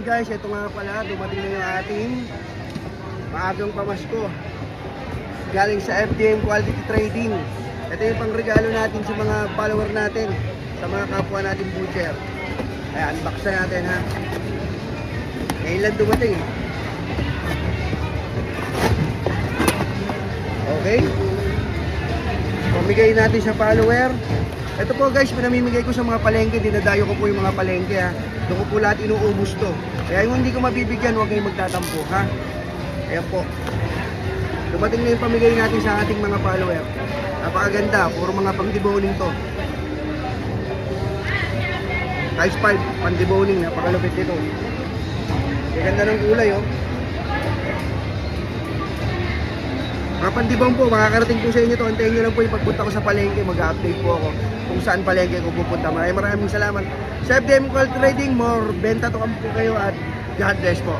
guys, ito nga pala, dumating na yung ating maagang pamasko galing sa FDM Quality Trading. Ito yung pang regalo natin sa mga follower natin, sa mga kapwa natin butcher. Ayan, unbox na natin ha. Ngayon lang dumating. Okay. Pamigay natin sa follower. Ito po guys, pinamimigay ko sa mga palengke. Dinadayo ko po yung mga palengke ha. Doon ko po lahat inuubos to. Kaya yung hindi ko mabibigyan, huwag kayong magtatampo ha. Ayan po. Dumating na yung pamigay natin sa ating mga follower. Napakaganda, puro mga pang-deboning to. Size 5, pang-deboning, napakalupit nito. Ganda ng kulay oh. Mga pandibang po, makakarating po sa inyo to. Antayin nyo lang po yung pagpunta ko sa palengke. Mag-update po ako kung saan palengke ko pupunta. Maraming salamat. Sa FDM Quality Trading, more benta to kami po kayo at God bless po.